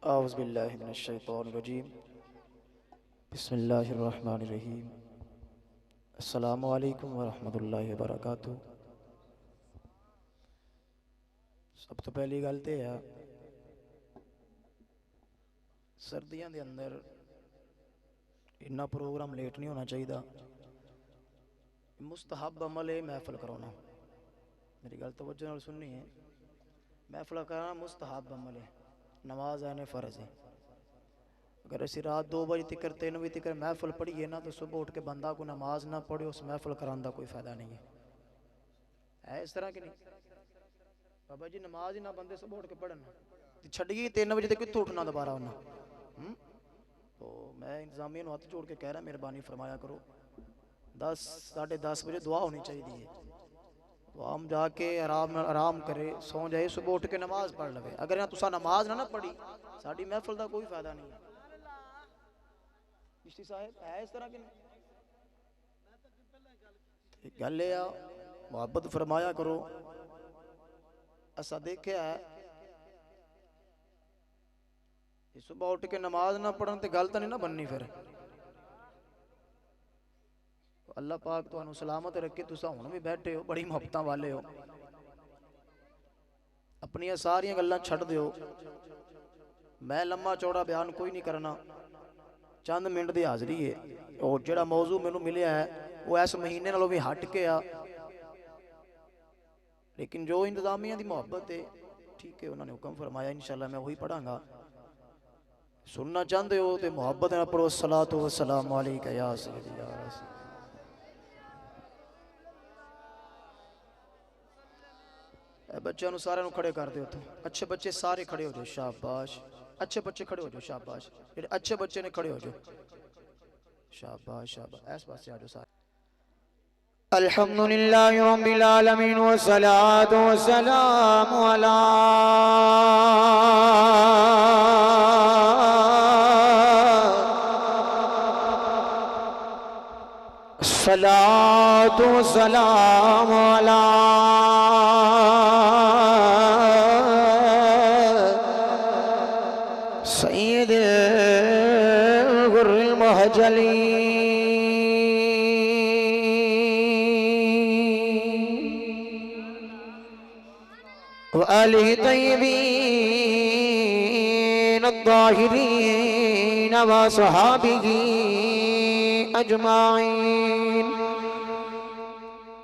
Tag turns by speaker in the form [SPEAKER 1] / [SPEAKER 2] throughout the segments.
[SPEAKER 1] औज़ुबिल्लाहिमिनश्शैतानिर्रजीम बिस्मिल्लाहिर्रहमानिर्रहीम। अस्सलामु अलैकुम वरहमतुल्लाहि वबरकातुहू। सब तो पहली गल तो है सर्दियों के अंदर इन्ना प्रोग्राम लेट नहीं होना चाहिए। मुस्तहब अमल है महफिल कराना। मेरी गल तवज्जो नाल सुननी है। महफिल कराना मुस्तहब अमल है, नमाज आने फ़र्ज है। अगर असी रात 2 बजे तक 3 बजे तक महफिल पढ़िए ना तो सुबह उठ के बंदा को नमाज ना पढ़े उस महफिल कराने का कोई फायदा नहीं है इस तरह की नहीं। बाबा जी नमाज ही ना बंदे सुबह उठ के पढ़न छड़िए 3 बजे तक कितों उठना दोबारा उन्हें। तो मैं इंतजामिया हाथ जोड़ के कह रहा मेहरबानी फरमाया करो 10 साढ़े 10 बजे दुआ होनी चाहिए है। तो हम जाके आराम करे सौ जाए सुबह उठ के नमाज पढ़ लवे। अगर ना तुसा नमाज ना पढ़ी साड़ी महफिल का कोई फायदा नहीं है। चिश्ती साहब है इस तरह की गल मोहब्बत फरमाया करो। असा देखा है सुबह उठ के नमाज ना पढ़न तो गल तो नहीं ना बननी। फिर अल्लाह पाक तुहानू सलामत रखे। तुसा हुण भी बैठे हो बड़ी मुहब्बत वाले हो। अपनिया सारिया गल्लां छड्ड दिओ। मैं लम्मा चौड़ा बयान कोई नहीं करना, चंद मिनट की हाज़री है। और जिहड़ा मौजू मैनू मिलिया है वो इस महीने नालों भी हट के आ, लेकिन जो इंतजामिया की मुहब्बत है ठीक है। उन्होंने हुक्म फरमाया इंशाअल्लाह मैं वही पढ़ांगा। सुनना चाहते हो तो मुहब्बत नाल पढ़ो सलातो व सलाम अलैका या सय्यदी या रसूल। बच्चों सारे खड़े कर दो। तो अच्छे बच्चे सारे खड़े हो जाओ, शाबाश। अच्छे बच्चे खड़े हो जाओ, शाबाश। जेडे अच्छे बच्चे ने खड़े हो जाओ, शाबाश शाबाश। इस पासे आ जाओ सारे।
[SPEAKER 2] अल्हम्दुलिल्लाहि रब्बिल आलमीन वस्सलातु वस्सलामु अला सलातु वस्सलामु अला सय्यिदिल गुर्रिल मुहज्जलीन व आलिहि तय्यबीन अत्ताहिरीन व सहाबिही अजमाइन।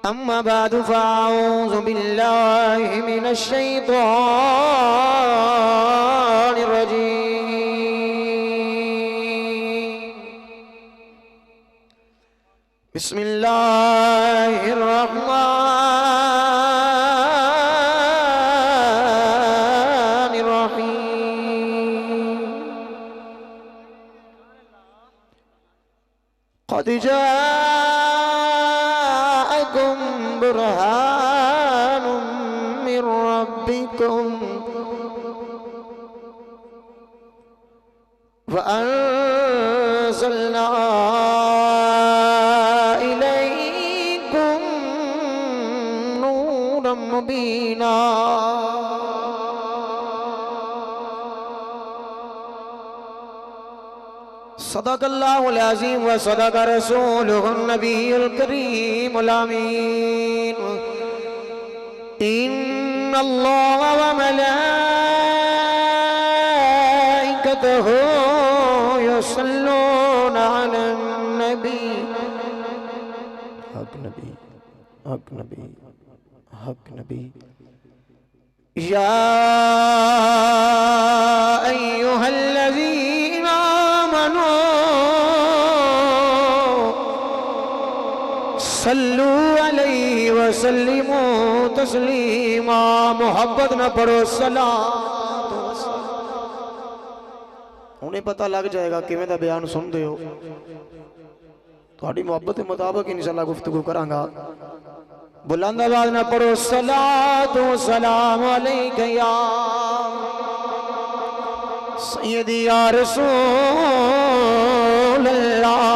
[SPEAKER 2] अम्मा बाद फ़अऊज़ु बिल्लाहि मिनश शैतानिर रजीम। बिस्मिल्लाहिर रहमानिर रहीम। क़द जाअकुम बुरहानुम मिर रब्बिकुम व अंज़लना इलैकुम नूरम मुबीना। सदक़ल्लाहुल अज़ीम व सदक़ रसूलुहुन नबियुल करीमुल अमीन। इन्नल्लाह व मलाइकतहु युसल्लूना अलन नबी।
[SPEAKER 1] हक नबी हक नबी हक नबी।
[SPEAKER 2] या अय्युहल्लज़ीना आमनू सल्लू अलैहि व सल्लिमू तस्लीमा। मोहब्बत न पढ़ो सलात।
[SPEAKER 1] उन्हें पता लग जाएगा किवें दा बयान सुनते हो। थोड़ी मोहब्बत के मुताबिक इंशाअल्लाह गुफ्तगू करांगा।
[SPEAKER 2] बुलंद आवाज न पढ़ो सलातो सलाम अलैका या सय्यदी या रसूल अल्लाह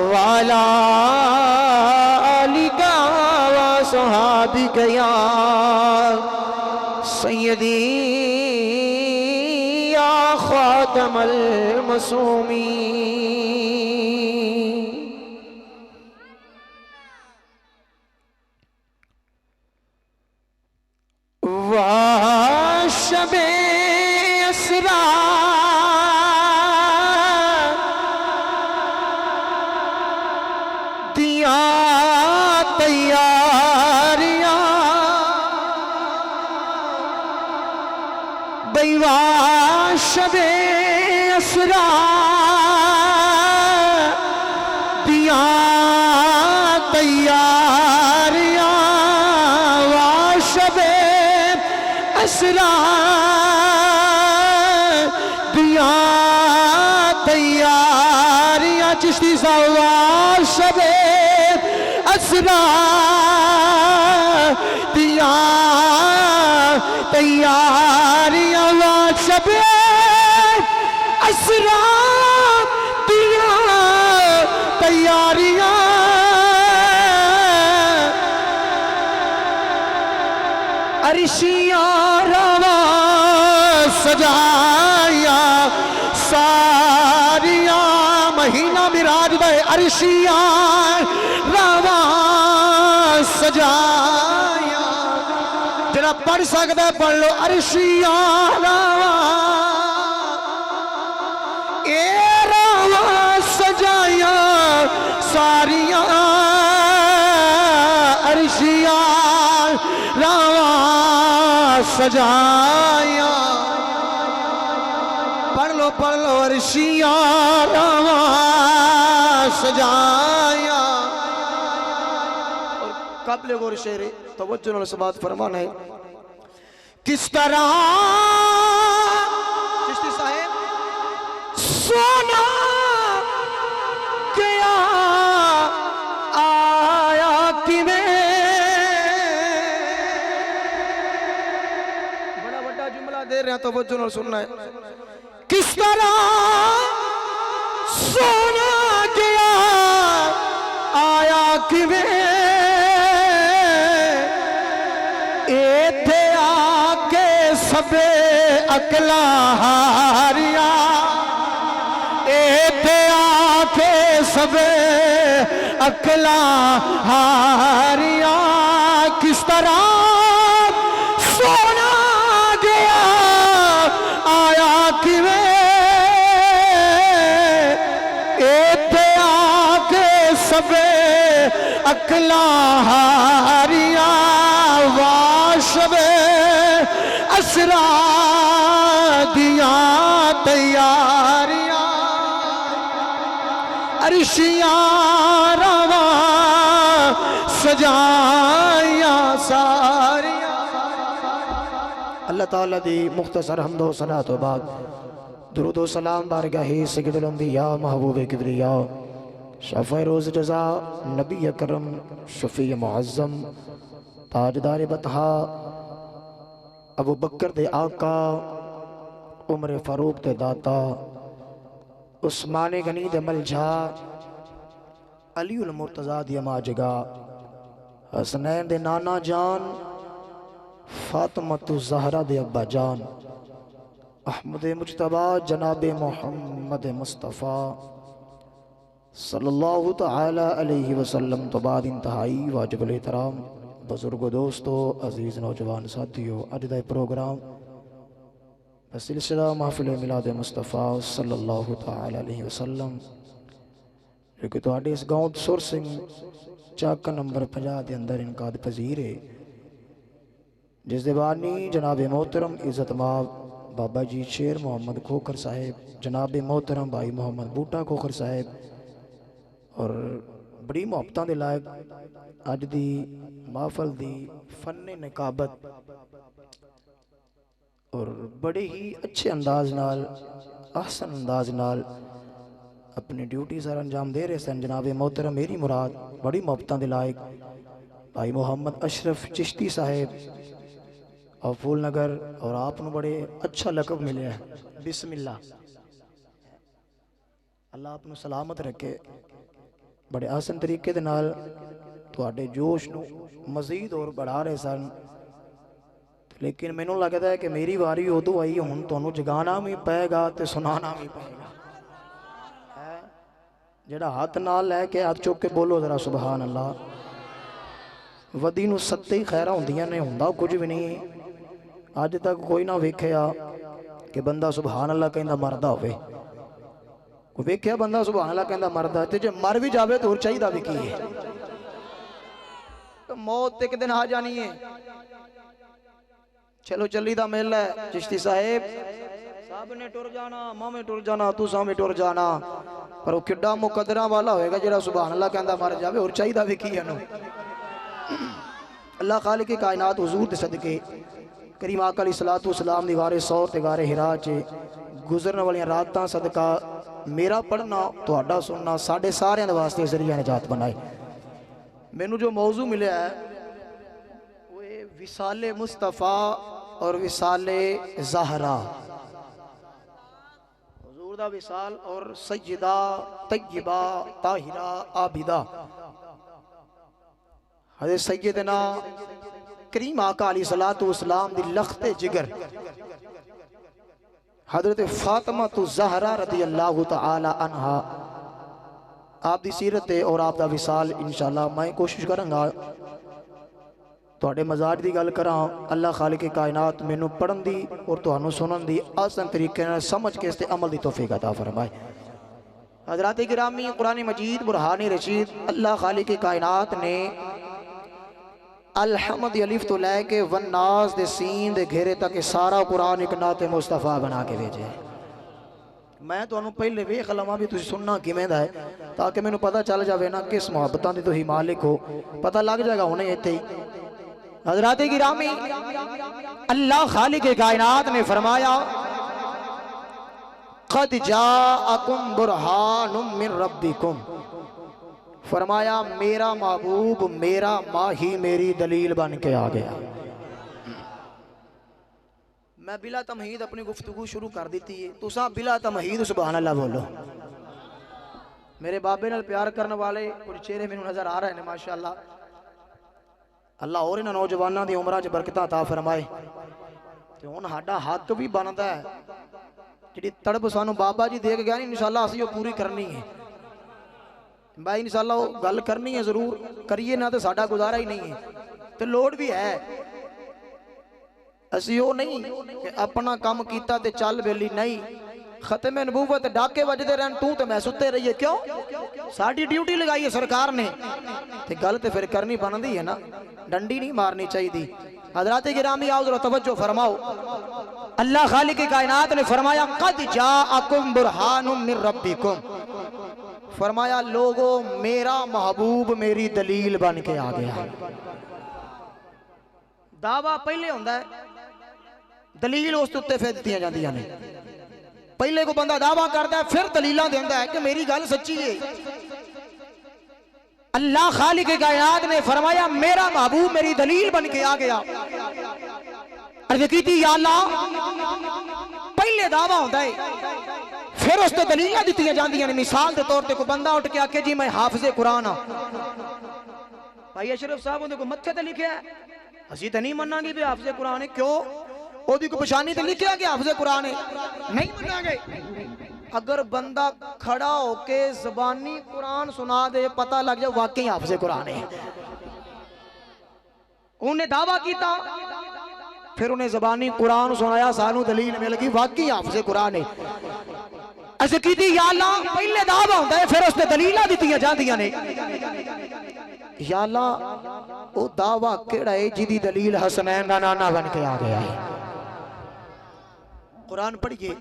[SPEAKER 2] वाला आलिका व सहाबिका या सैयदी या खातमल मसूमी। वाह शबे असरा दिया तैयारियां बैवा शबे असरा दिया तैयारियां वाह शबे असरा दिया तैयारियां चिश्ती सवार शबे असरा दिया तैयारियां वाह शबे असरा दिया तैयारियां अरिशियां रवा सजाया सारिया महीना मिराज दे अरिशियां रवा सजाया जरा पढ़ सकता पढ़ लो अरिशियां रवा ए रवा सजाया सारिया अरिशियां रवा सजाया पढ़ लो अरशियां रवा सजाया।
[SPEAKER 1] और काबिल गौर शेर तवज्जो नाल समात फरमाना है
[SPEAKER 2] किस तरह
[SPEAKER 1] चिश्ती साहेब
[SPEAKER 2] सोना गया आया किवें
[SPEAKER 1] बड़ा बड़ा जुमला दे रहे हैं तवज्जो नाल सुनना है।
[SPEAKER 2] किस तरह सोना गया आया किवें इत्थे आके सबे अकला हारिया इत्थे आके सबे अकला हारिया किस तरह सोना गया आया किवें इत्थे आके सबे अकला हारिया वाशबे असरा दिया तैयारियां अरशियां रवा सजाया सारिया।
[SPEAKER 1] अल्लाह ताला दी मुख्तसर हम्दो सना तो बाद दुरूद व सलाम बारगाहे सय्यदुल अंबिया महबूब किबरिया शफ़ी रोज़ जज़ा नबी अकरम शफ़ी मुअज़्ज़म ताजदार बतहा अबू बकर दे आका उमर फारूक दे दाता उस्मान गनी दे मलझा अली उल मुर्तज़ा दी अमा जगा हसनैन दे नाना जान फातिमतु ज़हरा दे अब्बा जान अहमद मुज्तबा जनाब मोहम्मद मुस्तफ़ा सल्लल्लाहु तआला अलैहि वसल्लम तो बाद इंतहाई वाजिबुल एहतराम बुजुर्गो दोस्तों अजीज़ नौजवान साथियों अज दा प्रोग्राम सिलसिला महफिल मिलाद मुस्तफ़ा सल्लल्लाहु तआला अलैहि वसल्लम जो कि तुहाडे इस गाँव सुर सिंह चाक नंबर 50 के अंदर इनकाद पजीर है जिस दे बानी जनाब मोहतरम इज़्ज़त माब बाबा जी शेर मोहम्मद खोखर साहेब जनाब मोहतरम भाई मोहम्मद बूटा खोखर साहेब और बड़ी मुहब्बतां दे लायक अज दी महफल दी फन निकाबत और बड़े ही अच्छे अंदाज नाल आहसन अंदाज नाल अपनी ड्यूटी सर अंजाम दे रहे सन जनाब मोहतरम मेरी मुराद बड़ी मुहब्बतां दे लायक भाई मोहम्मद अशरफ चिश्ती साहेब और फूल नगर और आपनों बड़े अच्छा लकब मिले है बिस्मिल्लाह अल्लाह आपनों सलामत रखे बड़े आसान तरीके दे नाल तुहाडे जोश नू मजीद और बढ़ा रहे सन लेकिन मैनू लगता है कि मेरी वारी उदों आई हुण तुहानूं जगाना भी पेगा तो सुनाना भी पेगा। जेड़ा हाथ नाल लैके हाथ चुक के बोलो जरा सुबहान अल्लाह। वधी नूं सत्ते ही खैर होंदियां ने, हुंदा कुछ भी नहीं। अज तक कोई ना वेख्या कि बंदा सुबहान अल्लाह कहंदा मरदा होवे। कोई वेख्या बंदा सुबहान अल्लाह कहंदा मरदा? ते जे मर भी जावे तो होर चाहिदा भी की है? तो मौत एक दिन आ जानी है। चलो चली दा मेला है चिश्ती साहेब, सब ने टुर जाना, मामे टुर जाना, तुसां भी टुर जाना, पर वो किड्डा मुकदरा वाला होएगा जेड़ा सुबहान अल्लाह कहंदा मर जावे। और चाहिदा भी की है? अल्लाह खालिक की कायनात हुजूर दे सदके करीम आका अलैहिस्सलातु वस्सलाम दी वारे सौर ते गारे हिरा च गुजरन वालियां रातां सदका मेरा पढ़ना तुहाडा सुनना साडे सारियां दे वास्ते जरिया निजात बनाए। मैनू जो मौजू मिलिया है वो विसाले मुस्तफ़ा और विसाले ज़हरा, हुजूर दा विसाल और सय्यदा तय्यबा ताहिरा आबिदा हज़रत सय्यदना करीम आका अलैहिस्सलातु वस्सलाम दी लख्ते जिगर हज़रत फातिमा तो ज़हरा रदी अल्लाह तआला अन्हा आप दी सीरत और आप दा विसाल इंशाअल्लाह मैं कोशिश करांगा तुहाडे मजाज दी गल करां। अल्लाह खालिक की कायनात मैनू पढ़न दी और तुहानू सुनन दी आसान तरीके नाल समझ के इस ते अमल दी तौफीक अता फरमाए। हज़रात गिरामी कुरान मजीद बुरहानी रशीद अल्लाह खालिक की कायनात ने अलहमद अलिफ तो लैके वन्नास दे सीन दे घेरे तक सारा कुरान एक नाते मुस्तफ़ा बना के भेजे। मैं तुहानू पहले वेख लवां भी तुसीं सुनना किवें दा है ताकि मैनू पता चल जाए ना किस मुहब्बतां दे तुसीं मालिक हो, पता लग जाएगा हुणे इत्थे ही। हज़रात गिरामी अल्लाह खालिक के कायनात ने फरमाया क़द जाअकुम बुरहानुम मिन रब्बिकुम, फरमाया मेरा महबूब मेरा माही मेरी दलील बन के आ गया। मैं बिला तमहीद अपनी गुफ्तगू शुरू कर दी है, तुसा बिला तमहीद सुभान अल्लाह बोलो। मेरे बाबे नाल प्यार करने वाले कुछ चेहरे मैनू नजर आ रहे हैं माशाअल्लाह। अल्लाह और इन्हां नौजवानों की उम्र च बरकत अता फरमाए। तो हुण साडा हक भी बनता है जिहड़ी तड़प सानू बाबा जी दे के गया इंशाअल्लाह असीं वो पूरी करनी है। भाई इंशाअल्लाह वो गल करनी है जरूर करिए ना तो साडा गुजारा ही नहीं है। तो लोड़ भी है असी वो नहीं कि अपना काम कीता ते चल बेली नहीं। खत्म नबूवत डाके वजदे रहन तू तो मैं सुते रहिए क्यों? साडी ड्यूटी लगाई है सरकार ने ते गल ते फिर करनी बनती है ना, डंडी नहीं मारनी चाहिए। हज़रात गिरामी आओ जरा तवज्जो फरमाओ। अल्लाह खालिक की कायनात ने फरमाया क़द जाअकुम बुरहानुम मिन रब्बिकुम, फरमाया लोगो मेरा महबूब मेरी दलील बन के आ गया। दावा पहले होंदा है, दलील उस उत्ते फिर दित्तियां जांदियां ने। पहले को बंदा दावा करता है फिर दलीलां देंदा है कि मेरी गल सच्ची है। अल्लाह खालिक की कायनात ने फरमाया मेरा महबूब मेरी दलील बन के आ गया। अर्ज़ कीती या अल्लाह, पहले दावा होंदा है फिर उस ते दलीलां दित्तियां जांदियां ने। मिसाल के तौर पर कोई बंदा उठ के आके जी मैं हाफिज़े कुरान हाँ, भाई अशरफ साहब उन्हें को मत्थे ते लिखा है, असीं तो नहीं मनांगे भी हाफिज़े कुरान है। क्यों? ओदी को पछानी ते लिखा कि हाफिज़े कुरान है, नहीं मनांगे। अगर बंदा खड़ा होके ज़बानी कुरान सुना दे पता लग जाए वाकई हाफिज़े कुरान है। उन्हें दावा किया फिर उन्हें ज़बानी कुरान सुनाया सानू दलील मिल गई वाकई हाफिज़े कुरान है। ऐसे कीती या अल्लाह, पहले दावा होंदा है फिर उसने दलीलां दित्तियां जांदियां ने। या अल्लाह वो दावा केड़ा है जिदी दलील हसनैन दा नाना बन के आ गया है। कुरान पढ़िए।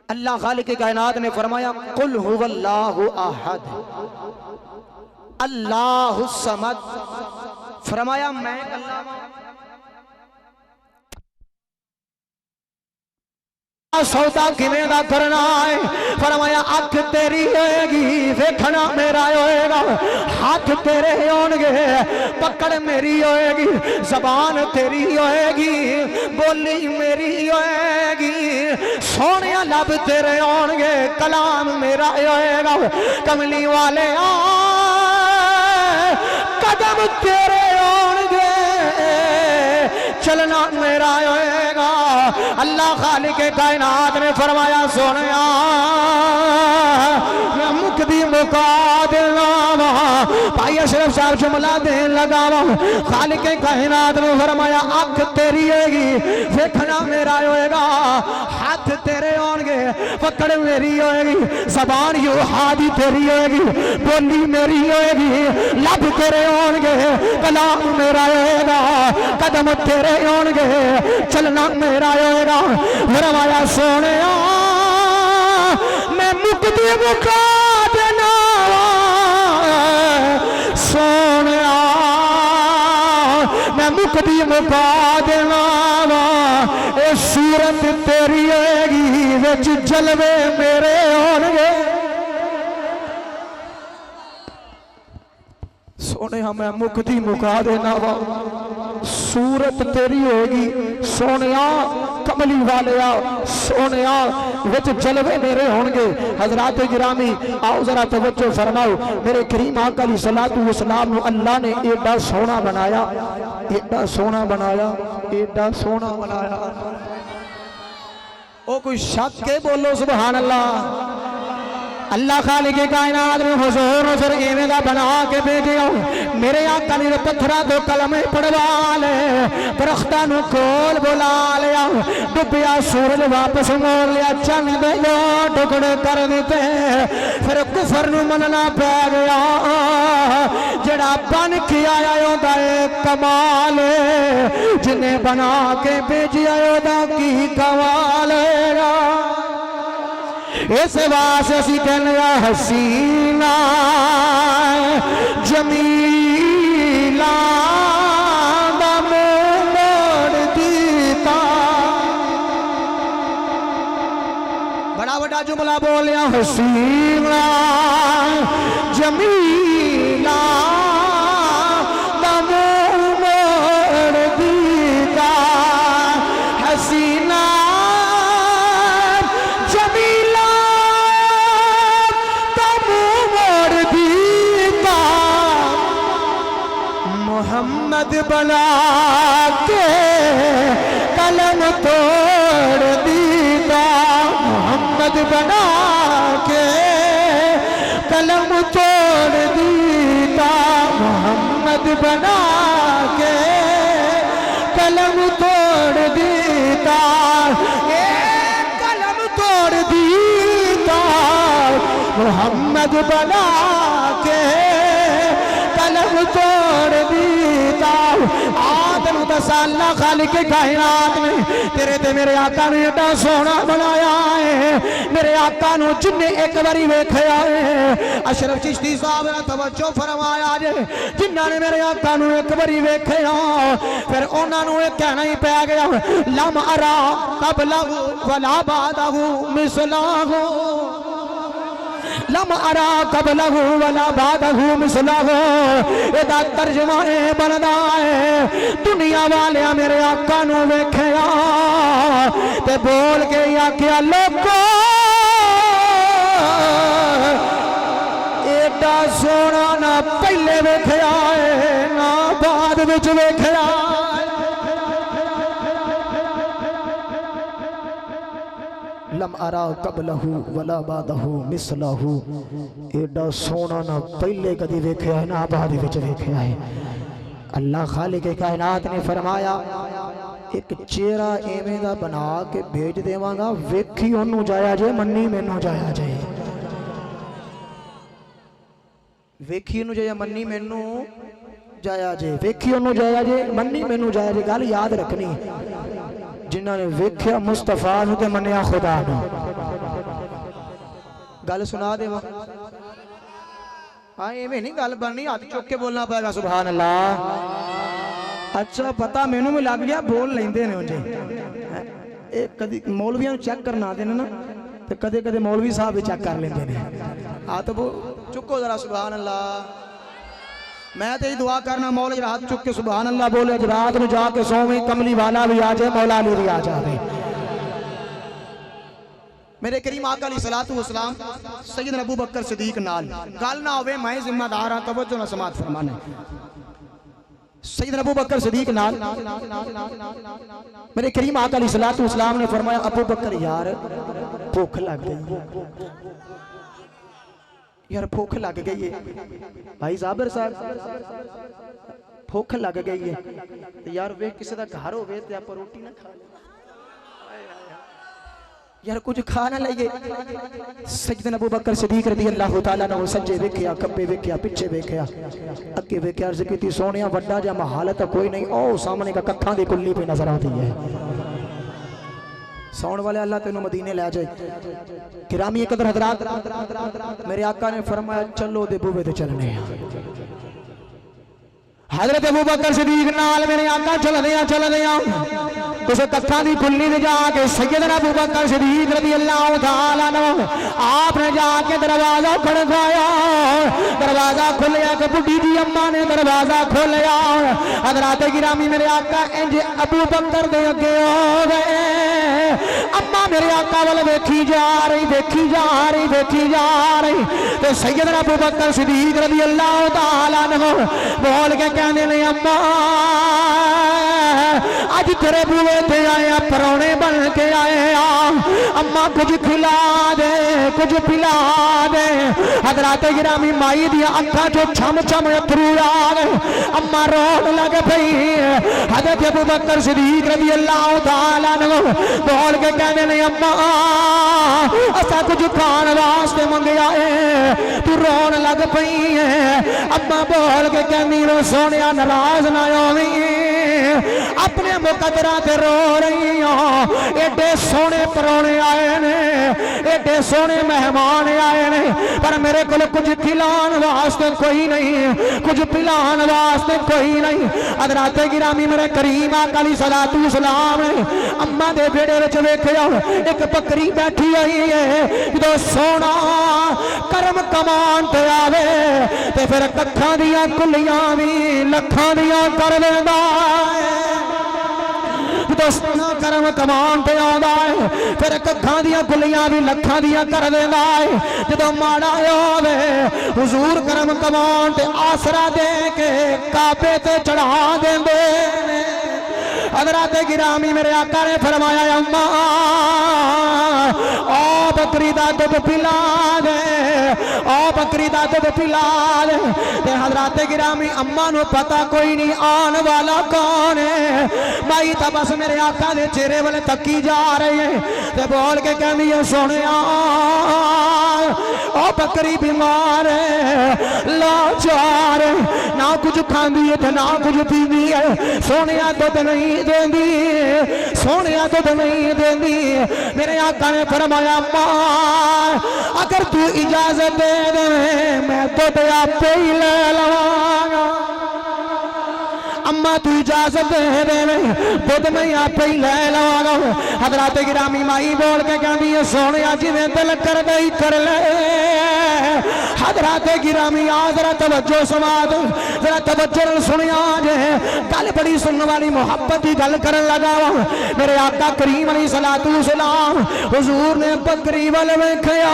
[SPEAKER 1] अल्लाह खालिक की कायनात ने फरमाया कुल हुवल्लाहु अहद अल्लाहुस समद, फरमाया मैं अल्लाह सौदा किवें दा करना है। फरमाया अख तेरी होएगी देखना मेरा होएगा, हाथ तेरे होणगे पकड़ मेरी होएगी, जबान तेरी होएगी बोली मेरी होएगी, सोने लब तेरे होणगे कलाम मेरा होएगा। कमली वाले कदम तेरे होणगे
[SPEAKER 2] चलना मेरा होएगा। अल्लाह खालिक कायनात ने फरमाया सोनिया मैं मुकदी मुका देना वा। भाई अशरफ साहब जुमला देन लगा वा। खालिक कायनात ने फरमाया अख तेरी होगी देखना मेरा होएगा, हाथ तेरे होंगे पकड़ मेरी होएगी, जबान यू हादी तेरी होएगी, बोली मेरी होएगी, लब तेरे होंगे, कलाम मेरा होएगा, कदम तेरे होंगे, चलना मेरा होएगा। फरमाया सोने मैं मुकदी मुका देना सोने मैं मुकदी मुका देना वा। ए सूरत तेरी होएगी विच जलवे मेरे होंगे। सोने मैं मुकदी मुका देना वा सूरत तेरी होएगी सोनिया कमली वालिया सोनिया विच जलवे मेरे होंगे। हजरात गिरामी आओ जरा तवज्जो फरमाओ। मेरे करीम आका अलैहिस्सलातु वस्सलाम को अल्लाह ने एडा सोना बनाया, एडा सोना बनाया, एडा सोना बनाया। ओ कोई शक के बोलो सुभान अल्लाह। अल्लाह खालिक कायनात ने हुजूर नजर इवें दा बना के भेजिया। मेरे आका ने पत्थरा तो कलमे पढ़वा ले, दरख्तां नु कोल बुला लिया, डुबिया सूरज वापस मोड़ लिया, चंद दे दो टुकड़े कर दिते। फिर कुफर नु मनना पै गया, जड़ा बन के आया ओदा कमाल, जिन्हें बना के भेजिया ओदा की कमाल है। इस वास्ते असी कहने हसीना जमीला दा मोड़ दीता। बड़ा बड़ा जुमला बोलिया हसीना जमीला दा मोड़ दीता। हसीना मोहम्मद बना के कलम तोड़ दीता। मोहम्मद बना के कलम तोड़ दीता। मोहम्मद बना के कलम तोड़ दीता। कलम तोड़ दीता। मोहम्मद बना के कलम तोड़ दीता। आदम तसाला खालिक कायनात ने तेरे ते मेरे आका ने एडा सोना बनाया है। मेरे आका नु जिन्ने एक बारी वेखया है, अशरफ चिश्ती साहब ने तवज्जो फरमाया जे, जिन्ना ने मेरे आका नु एक बारी वेखया फिर उन्हां नु ये कहना ही पै गया लम अरा कबलहु वला बादहु मिसलहु। लम अरा कबलहु वला बादहु मिसलहु। एदा तर्जमा ए बनदा है दुनिया वाले मेरे आका नु वेखया ते बोल के आख्या लोगो एडा सोना ना पहले वेखया है ना बाद विच वेखया। लम अरा कबलहु वला बादहु मिसलहु। एडा सोना ना पहले कदी वेख्या है ना बाद विच वेख्या है। अल्लाह खालिक कायनात ने फरमाया एक चेहरा एवें दा बना के भेज देवांगा, वेखी ओनू जाया जे मन्नी मैनू जाया जे। वेखी ओनू जाया मन्नी मैनू जाया जे, वेखी ओनू जाया जे मन्नी मैनू जाया जे। गल याद रखनी जिन्होंने वेख्या मुस्तफा नूं ते मन्निया खुदा नूं। गल सुना देवा हाँ इवें नहीं गल बननी, हाथ चुक के बोलना पड़ेगा सुभान अल्लाह। अच्छा पता मैनू भी लग गया बोल लेंदे ने उंजे। कदी मौलवियां नूं चेक करना देना ना तो कदे कदे मौलवी साहब भी चेक कर लेंदे ने। हाथ चुको जरा सुभान अल्लाह। मैं तो दुआ करना मौला जरा हाथ चुक के सुभान अल्लाह बोले, रात में जाके सोवे कमली वाला भी आ जाए, मौला अली भी आ जाए। मेरे करीम आका अलैहिस्सलातु वस्सलाम सैयदना अबू बकर सिद्दीक नाल गल ना होवे, मैं जिम्मेदार हां, तवज्जो ना समात फरमाने। सैयदना अबू बकर सिद्दीक नाल मेरे करीम आका अलैहिस्सलातु वस्सलाम ने फरमाया अबू बकर यार भूख लग गई, यार भूख लग गई है। भाई जाबिर साहब भूख लग गई है तो यार वे किसी का घर हो ते आप रोटी ना खा यार कुछ खा ना लईए। सैयदना अबू बकर सिद्दीक रज़ी अल्लाह तआला ने सज्जे वेख्या खब्बे वेख्या पिछे वेख्या अगे वेख्या अर्ज कीती सोनिया वड्डा जा महल तो कोई नहीं, ओ सामने का कत्थां दी कुल्ली पे नजर आती है। सौण वाले अल्लाह तेनों मदीने ले जाए। गिरामी कदर हजरात मेरे आका ने फरमाया चलो दे बूवे ते चलने। हजरत अबू बकर सिद्दीक नाल मेरे आका चलदे उस कत्थां दी कुल्ली ते जाके सैयदना अबू बकर सिद्दीक रज़ी अल्लाह तआला अन्हु आपने जाके दरवाजा खड़काया। दरवाजा खुलिया कि बुढ़ी जी अम्मा ने दरवाजा खोलिया। हजरात गिरामी मेरे आका इंज अबू बकर दे अगे हो गए। अम्मा मेरे आका वाल देखी जा रही ते सैयदना अबू बकर सिद्दीक रज़ी अल्लाह तआला अन्हु बोल के कहने ने अम्मा आज तेरे बूहे ते आए परौने बन के आए अम्मा कुछ खिला दे कुछ पिला दे। हजरात गिरामी माई दी अखा चो छम छम अथरू आ गए। अम्मा रोन लग पई। हजरत अबू बकर सिद्दीक रज़ी अल्लाह तआला अन्हु बोल के कहने ने अम्मा असा कुछ खान वास्ते मंगया है तू रोन लग पई है। अम्मा बोल के कहनी रो सोनिया नाराज ना होवी अपने मुकदरा ते रो रही हो। एडे सोने परौने आए ने एडे सोने मेहमान आए ने पर मेरे को कुछ खिलाने वास्ते कोई नहीं कुछ पिलाने वास्ते कोई नहीं। हज़रात गिरामी मेरे करीम आका अलैहिस्सलातु वस्सलाम ने अम्मा दे बेड़े विच वेखिया एक बकरी बैठी आई है। जो सोना करम कमान ते आवे ते फिर कखां दियां कुलियां भी लखां दियां कर देंदा दोस्ताना करम कमान पे आंदा है फिर कखां दियां कुलियां भी लखां दियां कर देंदा है। जदों माड़ा होवे हुजूर करम कमान ते आसरा दे के काबे ते चढ़ा देंदे ने। हज़रात गिरामी मेरे आका ने फरमाया अम्मा ओ बकरी दा दूध पिला दे ओ बकरी दा दूध पिला दे। ते हज़रात गिरामी अम्मा नु पता कोई नहीं आन वाला कौन है। माई तो बस मेरे आका दे चेहरे वाले तकी जा रही है ते बोल के कहनी है सोनिया ओ बकरी बीमार है लाचार ना कुछ खांदी है ना कुछ पींदी है। सोनिया दूध नहीं देंदी सोनिया दूध नहीं देंदी। मेरे आका ने फरमाया अम्मा अगर तू इजाजत दे दे मैं दूध आपे ही ले लवांगा। अम्मा तू इजाजत दे दे दूध मैं आपे ही ले लवांगा। हज़रात गिरामी माई बोल के कहती है सोनिया जिवें दिल कर दे कर ले। हज़रात गिरामी आ जरा तवज्जो समाद जरा तवज्जो सुनिया जे गल बड़ी सुनने वाली मोहब्बत की गल करन लगा। मेरे आका करीम अलैहिस्सलातु वस्सलाम हुजूर ने बकरी वाल वेखिया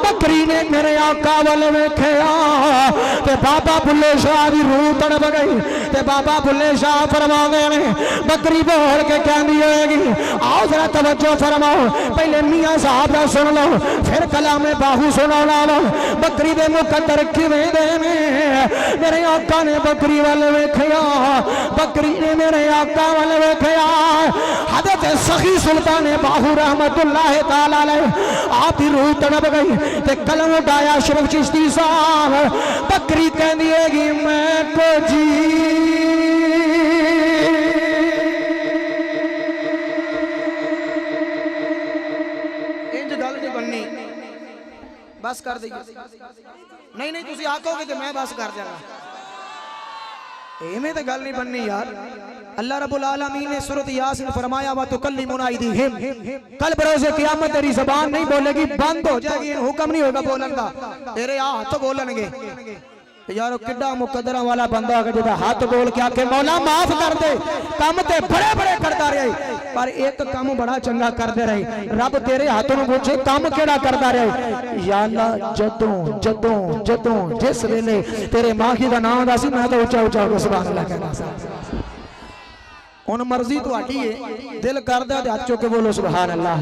[SPEAKER 2] बकरी ने मेरे आका वाल वेखिया ते बाबा बुल्ले शाह दी रूह तड़प गई। ते बाबा बुल्ले शाह फरमाते ने बकरी बोल के कहती होगी आओ जरा तवज्जो फरमाओ पहले मियाँ साहब का सुन लो फिर कलामे बाहू सुना लो। बकरी दे मुकद्दर किवें दे ने मेरे आका ने बकरी वाल वेखिया बकरी ने मेरे आका वाल वेखिया। हज़रत सखी सुल्तान बाहू रहमतुल्लाह तआला अलैह आप दी रूह तड़प गई ते कलम उठाया शरीफ चिश्ती साहब। बकरी कहती है मैं को जी इंज गल नहीं बननी बस कर दी नहीं नहीं तुसी आखोगे तो मैं बस कर जाऊंगा एवें तो गल नहीं बननी यार। अल्लाह रब्बुल आलमीन ने सूरत यासीन फरमाया वा तुकल्लिमुना अयदीहिम कल बरोज़े क़यामत तेरी ज़बान नहीं बोलेगी बंद हो जाएगी हुक्म नहीं होगा बोलन का तेरे हाथ बोलणगे। यार किड्डा मुकद्दरा वाला बंदा जिहदा हाथ बोल के आके मौला माफ कर दे कम ते बड़े बड़े करता रहा पर एक काम बड़ा चंगा करते रहे। रब तेरे हाथों में पूछे काम केड़ा करता रहे? या अल्लाह जदों जदों जदों जिस वेले तेरे माही का नाम दा सी मैं तो उच्चा उच्चा हो सुभान अल्लाह कहना सा। हुण मर्जी तुहाडी है, दिल करदा ते हाथ चुक के बोलो सुभान अल्लाह।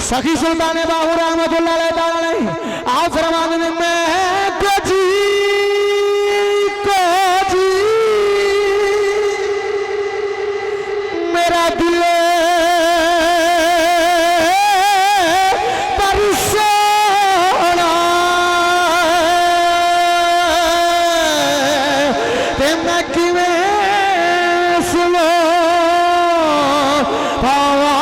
[SPEAKER 2] सखी सुल्तान बाहू रहमतुल्लाह अलैहि आप फरमाते हैं मैं को जी मेरा दिल पर सोना ते मैं किवें सुनो पावा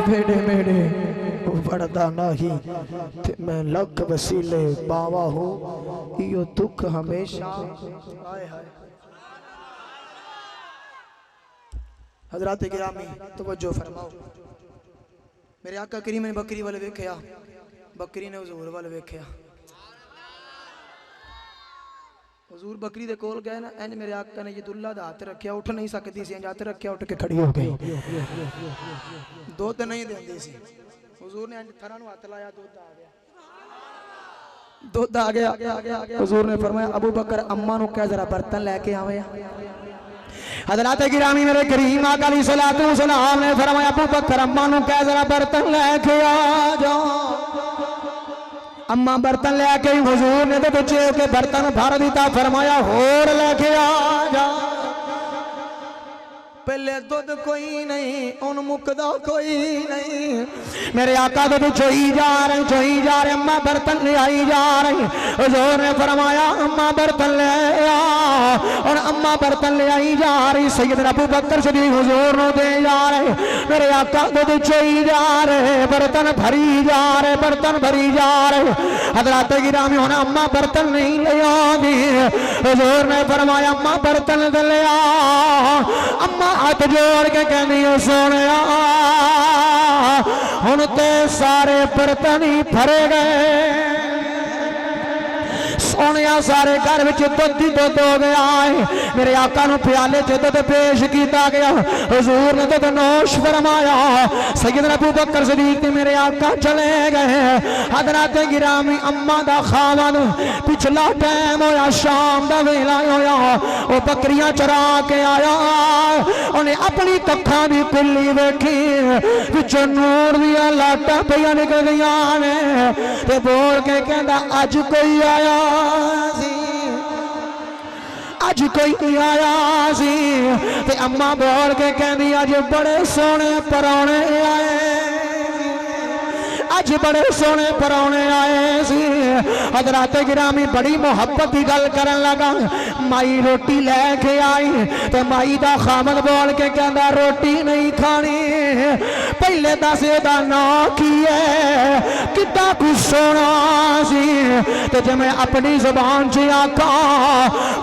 [SPEAKER 2] मेरे मेरे बढ़दा नहीं ते मैं लख वसीले बावा हो यो दुख हमेशा। हाय हाय हजरात गिरामी तवज्जो फरमाओ। मेरे आका करीम ने बकरी वाले वेख्या, बकरी ने हुजूर वाले वेख्या। हुजूर बकरी दे कोल गए ना, इंज मेरे आका ने यदुल्ला दा हाथ रखया, उठ नहीं सकती सी, इंज हाथ रखया उठ के खड़ी हो गई। दुध नहीं देंदी सी, हुजूर ने इंज थरा नु हाथ लाया, दुध आ गया, दुध आ गया। हुजूर ने फरमाया अबू बकर अम्मा नु कह जरा बर्तन लेके आवे। हज़रात गिरामी मेरे करीम आका अलैहिस्सलातु वस्सलाम ने फरमाया अबू बकर अम्मा नु कह जरा बर्तन लेके आ जाओ। अम्मा बर्तन लेके हुजूर ने तो बच्चे के बर्तन भर दिता, फरमाया होर लेके आ जा। पहले दुध कोई नहीं, उन मुकदा कोई नहीं। मेरे आका दुध चोई जा रहे, अम्मा बर्तन ले आई जा रही। हुजूर ने फरमाया अम्मा बर्तन ले आ, और अम्मा बर्तन ले आई जा रही। सैयदना अबू बकर सिद्दीक हुजूर ने दे जा रहे। मेरे आका दुध चोई जा रहे, बर्तन भरी जा रहे, बर्तन भरी जा रहे। हज़रात गिरामी होना अम्मा बर्तन नहीं ले आती। हुजूर ने फरमाया अम्मा बर्तन ले आ। अम्मा हाथ जोड़ के कहनी सोने हुण ते सारे बर्तन ही भरे गए। सोने सारे घर में दुध ही दुध हो गया है। मेरे आका नू प्याले च दुध पेश किया गया। हुजूर ने दुध नोश फरमाया। सैयदना अबू बकर सिद्दीक मेरे आका चले गए। हज़रात गिरामी अम्मा दा खावन पिछला टाइम होया, शाम दा वेला होया, वो बकरियां चरा के आया। उन्हें अपनी कखा दी पिल्ली वेखी, पिछों नूर दियां लाटां पईयां निकलदियां ने, ते बोल के कहंदा अज कोई आया सी, अज कोई आया सी। ते अम्मा बोल के कहंदी अज बड़े सोहने परौणे आए, अज बड़े सोहने परौणे आए सी। हज़रात गिरामी बड़ी मुहब्बत की गल करन लगा। माई रोटी लेके आई, तो माई दा खामद बोल के कहंदा रोटी नहीं खानी, पहले दस दा नाम की है, कितना कुछ सोना सी। ते जे मैं अपनी जुबान च आका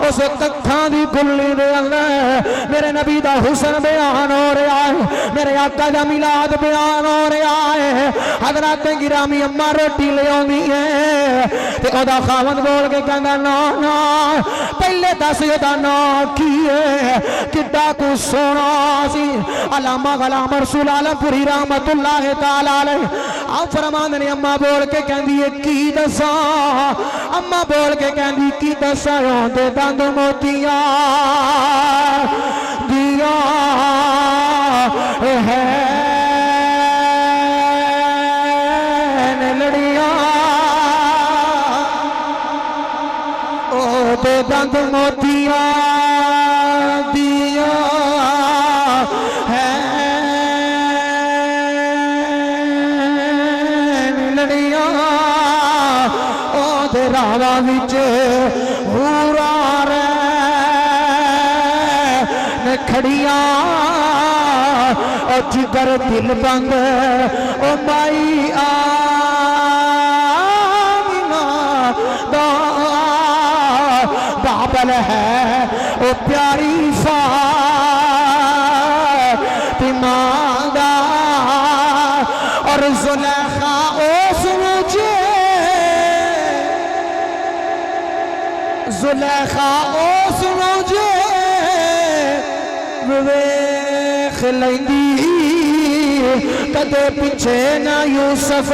[SPEAKER 2] उस कखा दी गुल्ली दे अंदर मेरे नबी दा हुस्न बयान हो रहा है, मेरे आका दा मिलाद बयान हो रहा है। हज़रात गिरामी अम्मा रोटी ले आउंदी है, ते ओदा खावंद बोल के कहंदा ना ना पहले दस ओदा नाम की है किड्डा कुछ सोना सी। अल्लामा गुलाम रसूल आलमपुरी रहमतुल्लाह तआला अलैह आप फरमांदे ने अम्मा बोल के कहंदी है की दसा अम्मा बोल के कहंदी की दसा ओंदे दंद मोतिया दिया है लड़िया ओ दे दंद मोतिया दिया है लड़िया ओ दे रावा विच हूरा खड़िया और जिगर दिल बंद ओ माई आमीना दा बाबल है ओ प्यारी फातिमा दा और जुलेखा उस मुझे जुलेखा उस मुझे वेख लैंदी कदे पिछे ना यूसुफ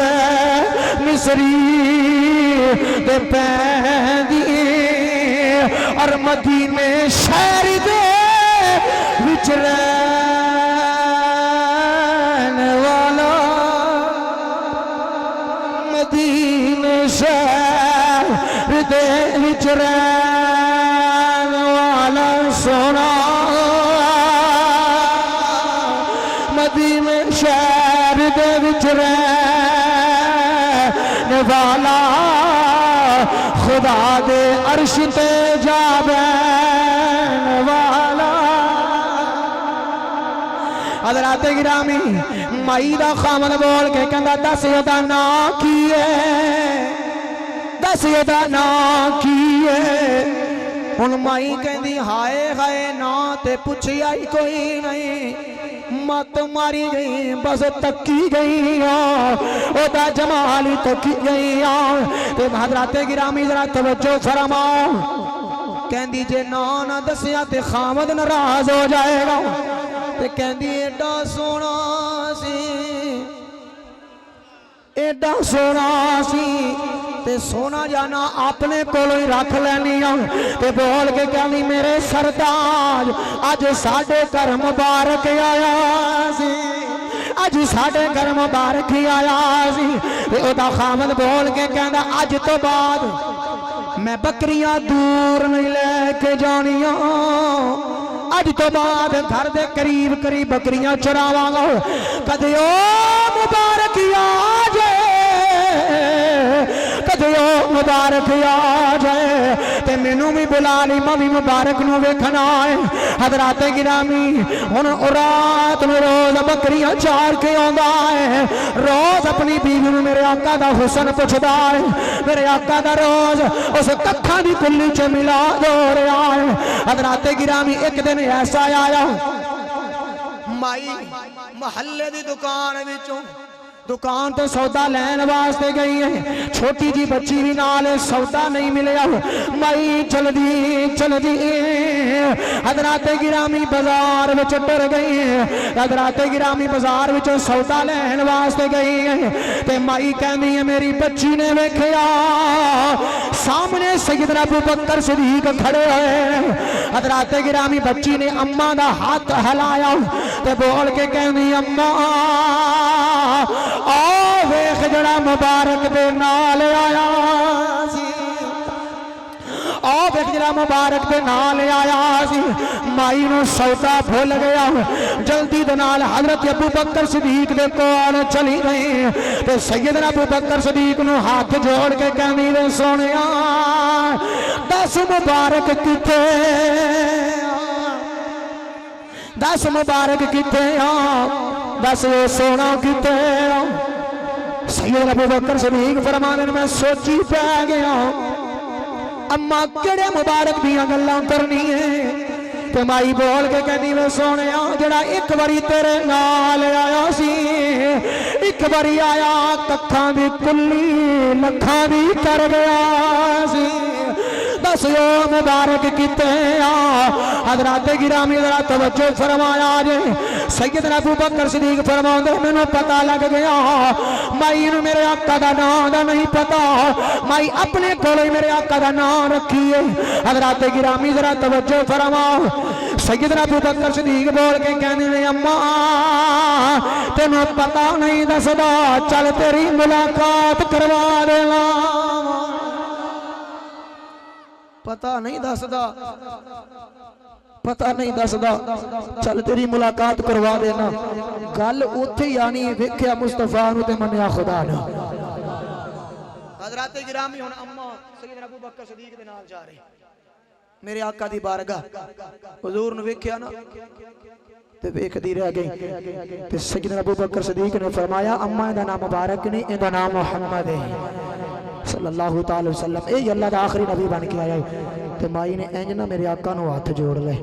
[SPEAKER 2] मिस्री दे पैंदी और मदीने शहर दे विच रहन वाला मदीने शहर दे विच रहन वाला सोना मदीने शहर दे विच रहन वाला खुदा दे अर्श ते जाबैन वाला। हज़रात गिरामी माई दा खामन बोल के कहंदा दस ओदा नाम की है दस ओदा नाम की है। हुण माई कहंदी हाय हाय ना ते पुछिया ही कोई नहीं मत मारी गई बस तकी गई ओदा जमाल तकी गई। ते हज़रात गिरामी जरा तवज्जो फरमाओ कहंदी जे ना ना दसिया ते खामद नाराज हो जाएगा। ते कहंदी एडा सोना सी एडा सोना सी ते सोना जाना अपने कोलों ही रख लैनी ते बोल के कहनी मेरे सरताज अज साडे घर मुबारक आया सी अज साडे घर मुबारक आया सी। ते ओदा खामद बोल के कहंदा अज तो बाद मैं बकरियां दूर नहीं लेके जानियां अज तो बाद घर दे करीब करीब बकरियां चरावांगा कदे ओ मुबारक आ जाए कदे ओ मुबारक आ जाए ते मैनू भी बुला ली मैं भी मुबारक नू वेखना है। हज़रात गिरामी हुण रात में रोज बकरियां चार के आंदा है रोज अपनी बीवी नू मेरे आका दा हुसन पुछदा है मेरे आका दा रोज उस कक्खां दी कुल्ली च मिला दो रहा है। हज़रात गिरामी एक दिन ऐसा आया माई महल्ले दी दुकान विचों दुकान तो सौदा लैन वास्ते गई है छोटी जी बच्ची भी नाल सौदा नहीं मिलया माई चलदी चलदी हज़रात गिरामी बाजार विच टुर गई है हज़रात गिरामी बाजार विच सौदा लैन वास्ते गई है ते माई कहंदी है मेरी बच्ची ने वेखिया सामने सैयदना अबू बकर सिद्दीक खड़े हुए हज़रात गिरामी बच्ची ने अम्मा दा हाथ हिलाया ते बोल के कहंदी अम्मा आ वेख जड़ा मुबारक दे नाल आया सी आ वेख जड़ा मुबारक दे नाल आया सी। माई नूं सौदा भुल गया जल्दी दे नाल हज़रत अबू बकर सिद्दीक दे कोल चली गई ते सैयदना अबू बकर सिद्दीक नूं हाथ जोड़ के कहंदी वे सोनिया दस मुबारक किथे दस मुबारक किथे दस वो सोना किथे सैयद अबू बकर सिद्दीक फरमाने मैं सोची पै गया अम्मा केड़े मुबारक दियां गल्लां करनी है ते माई बोल के कहनी वे सोने जड़ा एक बारी तेरे नाल आया सी एक बारी आया कखा भी कुल्ली लखा भी कर गया सी दस यो मुबारक किते हजरात गिरामी जरा तवज्जो फरमाया जे सैयदना अबू बकर सिद्दीक फरमाते मैनू पता लग गया माई नू मेरे आका दा नाम दा नहीं पता माई अपने कोल ही मेरे आका दा नाम रखी है हजरात गिरामी जरा तवज्जो फरमाओ सैयदना अबू बकर सिद्दीक बोल के कहने ने अम्मा तेनू पता नहीं दसदा चल तेरी मुलाकात करवा देना पता नहीं दसदा पता नहीं दसदा चल तेरी मुलाकात करवा देना गल उथे ही आनी वेख्या मुस्तफा नू ते मन्या खुदा ने हजरत गिरामी हुन अम्मा सैयदना अबू बकर सिद्दीक दे नाल जा रहे मेरे आका दी बारगाह हुजूर ने वेख्या ना ते वेखदी रह गई ते सैयदना अबू बकर सिद्दीक ने फरमाया अम्मा दा नाम मुबारक नहीं इहदा नाम मुहम्मद है सल्लल्लाहु ताला वसल्लम ए अल्लाह दा आखिरी नबी बन के आया ते माई ने इंज ना मेरे आका नू हाथ जोड़ ले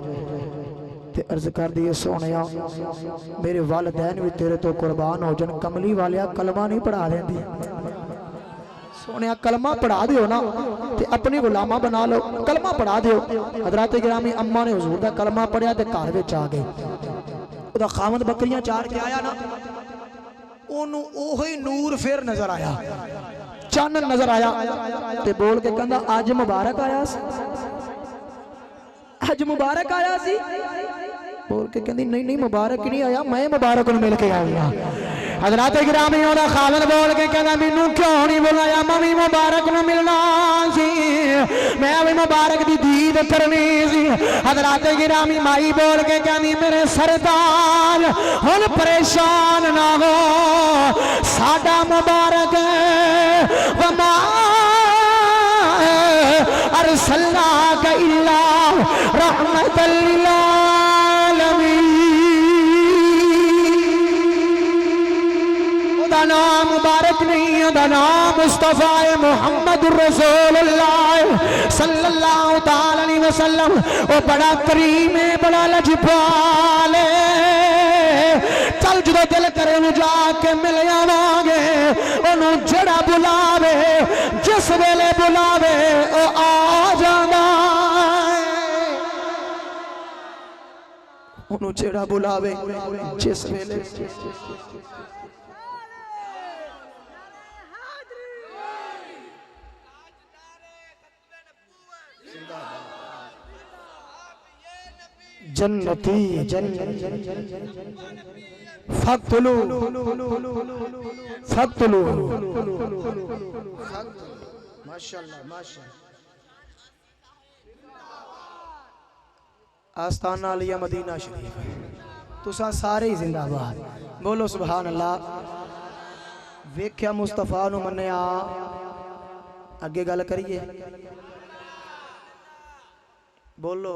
[SPEAKER 2] ते अर्ज कर दी सोनिया मेरे वालिदैन भी तेरे तो कुर्बान हो जन कमली वालिया कलमा नहीं पढ़ा देंदी सोनिया कलमा पढ़ा दियो ना ते अपने गुलामा बना लो कलमा पढ़ा दियो हजरत गिरामी अम्मा ने हुजूर दा कलमा पढ़िया ते घर विच आ गए ओदा खामद बकरियां चार के आया ना ओनू ओही नूर फिर नजर आया चन्न नजर आया ते बोल के कहंदा अज मुबारक आया सी अज मुबारक आया सी बोल के कहंदी नहीं नहीं मुबारक नहीं आया मैं मुबारक नूं मिल के आई हां हजरत गिरामी ओदा खालद बोल के कहंदा मैनू क्यों नहीं बुलाया मैं भी मुबारक नूं मिलना सी मैं भी मुबारक दी दीद करनी सी हजरत गिरामी माई बोल के कहंदी मेरे सरदार हुण परेशान ना हो साडा मुबारक वमा अरसलनाका इल्ला रहमतल लिल आलमीन ओदा नाम मुबारक नहीं ओदा नाम मुस्तफा मुहम्मद रसूलुल्लाह सल्लल्लाहु ताला अलैहि वसल्लम ओ बड़ा करीम है बड़ा लजपाल चल जो दिल करे जाके मिल आवांगे ओनू जड़ा बुलावे जिस वेले बुलावे ओ आ जांदा ओनू जड़ा बुलावे जिस वेले जन्नती फक्तलू फक्तलू माशाअल्लाह माशाअल्लाह आस्ताना अलिया मदीना शरीफ तुसा सारे ही जिंदाबाद बोलो सुभान अल्लाह वेख्या मुस्तफा नू मन्निया अगे गल करिए बोलो